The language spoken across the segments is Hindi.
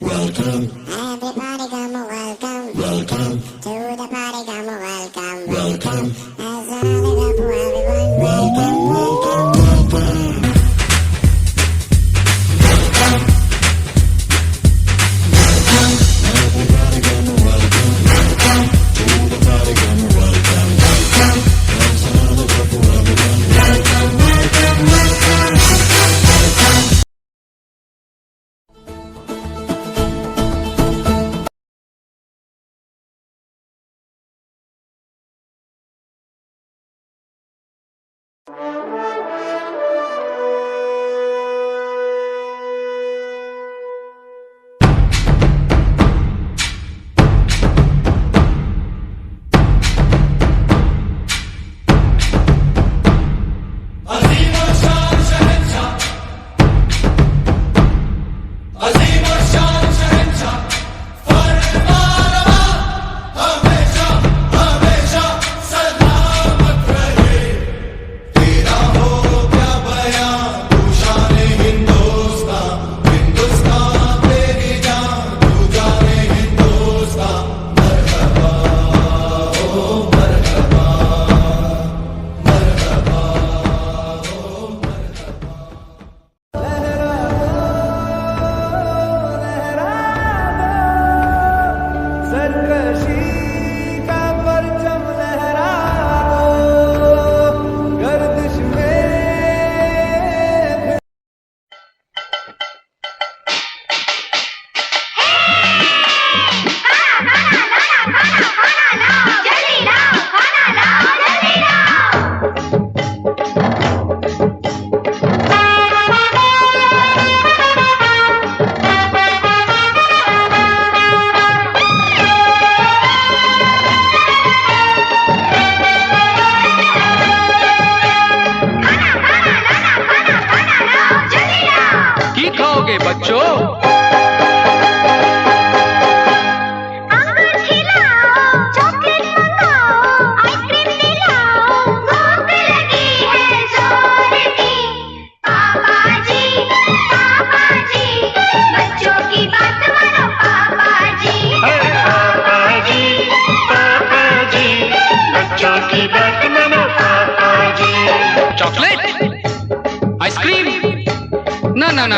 Welcome. Everybody come welcome. Welcome. To the party come welcome. Welcome. As I live up for everyone. Welcome, welcome, welcome. Everybody come welcome. Welcome. To the party come welcome. Welcome. As I live up for everyone. Welcome, welcome, welcome.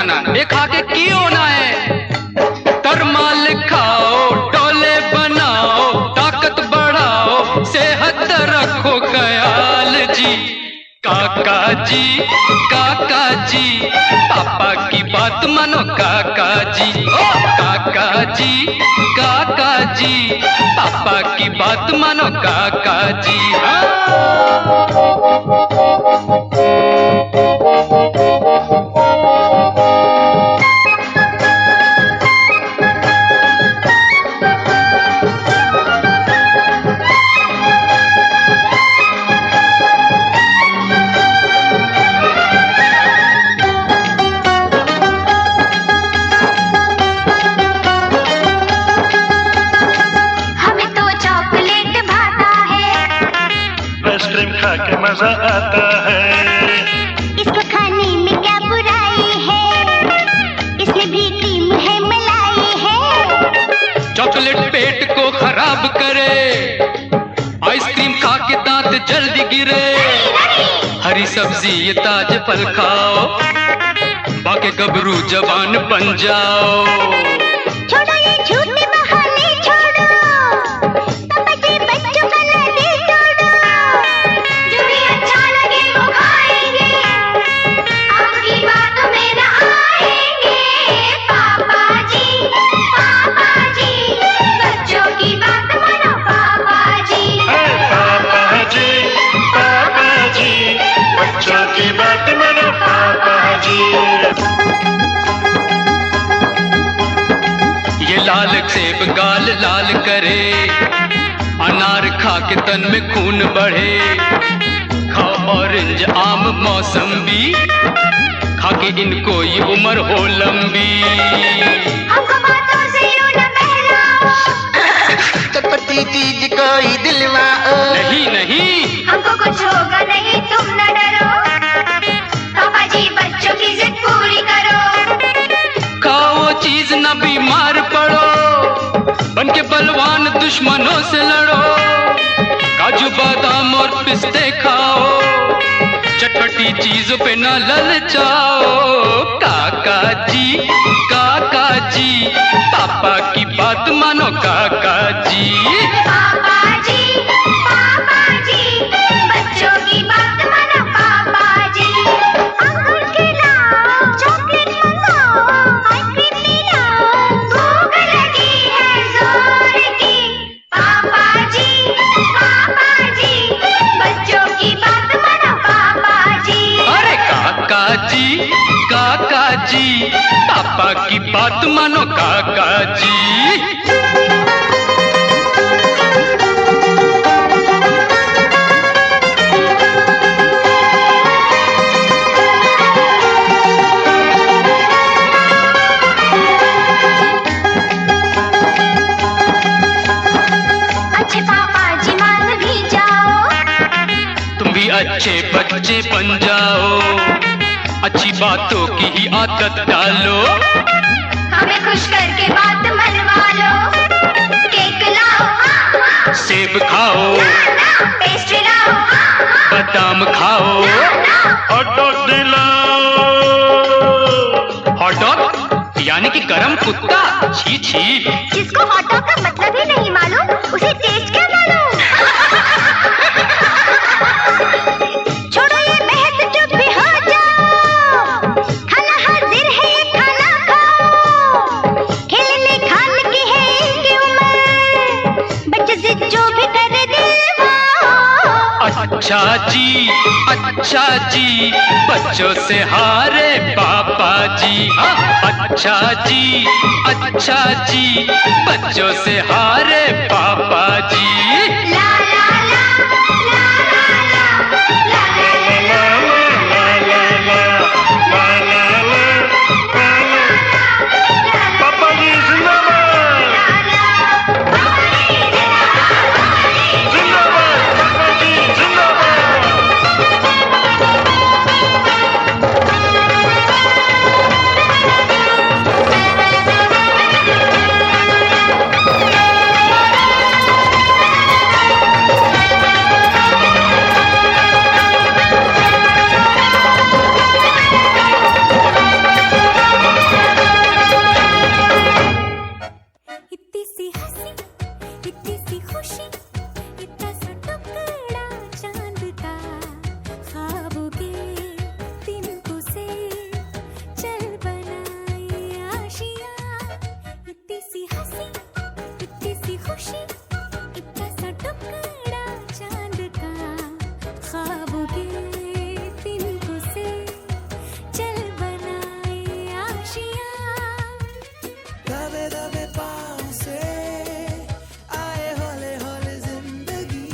ना ये खा के की होना है। तरमाल खाओ, डोले बनाओ, ताकत बढ़ाओ, सेहत रखो ख्याल जी। काका जी, काका जी, पापा की बात मानो काका जी। ओ काका जी, काका जी, पापा की बात मानो काका जी। मजा आता है, इसको खाने में क्या बुराई है, इसमें भी क्रीम है, मलाई है। चॉकलेट पेट को खराब करे, आइसक्रीम खा के दांत जल्दी गिरे। हरी सब्जी ये ताजे फल खाओ, बाकी गबरू जवान बन जाओ। छोड़ो ये झूठे बहाने छोड़ो, पापा जी बच्चों का ना दिल तोड़ो। जो भी अच्छा लगे वो खाएंगे, आपकी बातों में ना आएंगे। पापा जी, बच्चों की बात मानो पापा जी। पापा जी, बच्चों की बात मानो पापा जी। ये लाल सेब गाल लाल करे, अनार खा के तन में खून बढ़े। खाओ ऑरेंज आम मौसम्बी, खा के इनको ये उम्र हो लंबी। हमको बातों से यूं न बहलाओ, चटपटी चीज कोई दिलवाओ। नहीं नहीं, हमको कुछ होगा नहीं, तुम न डरो। पापा जी बच्चों की जिद पूरी करो। खाओ चीज न बीमार दुश्मनों से लड़ो, काजू बादाम और पिस्ते खाओ, चटपटी चीजों पे न ललचाओ। काका जी पापा की बात मानो काका जी। पापा जी बच्चों की बात मानो पापा जी। अंगूर खिलाओ, चॉकलेट मंगाओ, आइसक्रीम मिलाओ, भूख लगी है जोर की। पापा जी बच्चों की बात मानो पापा जी। अरे काका जी पापा की बात मानो काका जी। अच्छे पापा जी मान भी जाओ, तुम भी अच्छे बच्चे बन जाओ, अच्छी बातों की ही आदत डालो। हमें खुश करके बात मनवा लो। केक लाओ, सेब खाओ, पेस्ट्री लाओ, बादाम खाओ। हॉट डॉग दिलाओ। हॉट डॉग यानी कि गरम कुत्ता? छी छी। जिसको हॉट डॉग का मतलब ही नहीं मालूम, उसे टेस्ट क्या मालूम। छोड़ो ये बहस, चुप भी हो जाओ, खाना हाजिर है ये खाना खाओ। खेलने खाने की है इनकी उम्र, बच्चे जिद जो भी करे दिलवाओ। अच्छा जी बच्चों से हारे पापा जी। हाँ अच्छा जी बच्चों से हारे पापा जी। ला ला ला ला ला ला ला पापा जी जिंदाबाद, जिंदाबाद, पापा जी जिंदाबाद। इतनी सी हंसी, इतनी सी खुशी, इतना सा टुकड़ा चांद का, ख्वाबों के तिनकों से चल बनाए आशियाँ। इतनी सी हंसी, इतनी सी खुशी, इतना सा टुकड़ा चांद का, ख्वाबों के तिनकों से चल बनाए आशियाँ। दबे दबे पाँव से आए हौले हौले जिंदगी,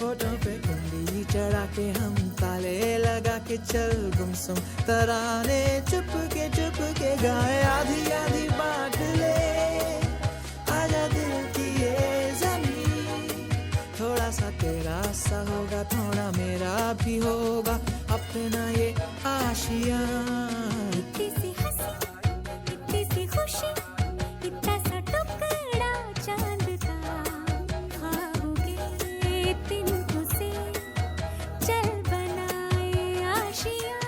होठों पे कुंडी चढ़ा के हम ताले लगा के चल गुमसुम तराने चुप के गाए। आधी आधी बांट ले आजा दिल की ये जमीन, थोड़ा सा तेरा सा होगा, थोड़ा मेरा भी होगा, अपना ये आशियाँ। इतनी सी हंसी, इतनी सी खुशी, इतना सा टुकड़ा चांद का, ख्वाबों के तिनकों से चल बनाए आशियाँ।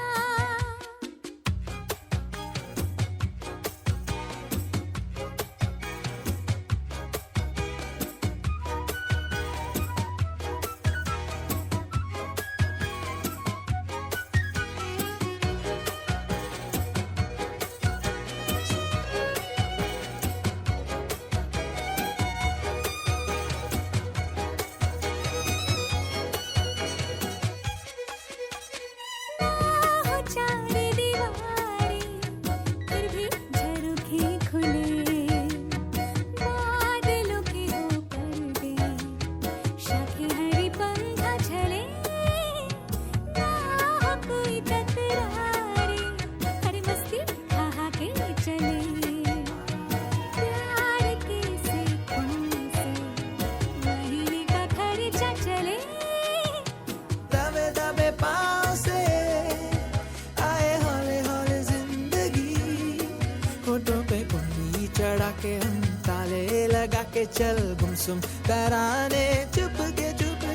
चढ़ा के हम ताले लगा के चल गुमसुम तराने चुप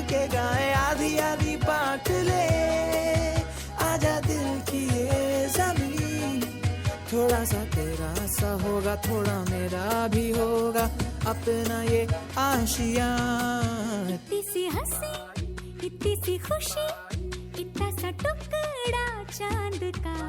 के गाए आधी आधी बांट ले आजा दिल की ये ज़मीं थोड़ा सा तेरा सा होगा थोड़ा मेरा भी होगा अपना ये आशियाँ इतनी सी हंसी इतनी सी खुशी इतना सा टुकड़ा चांद का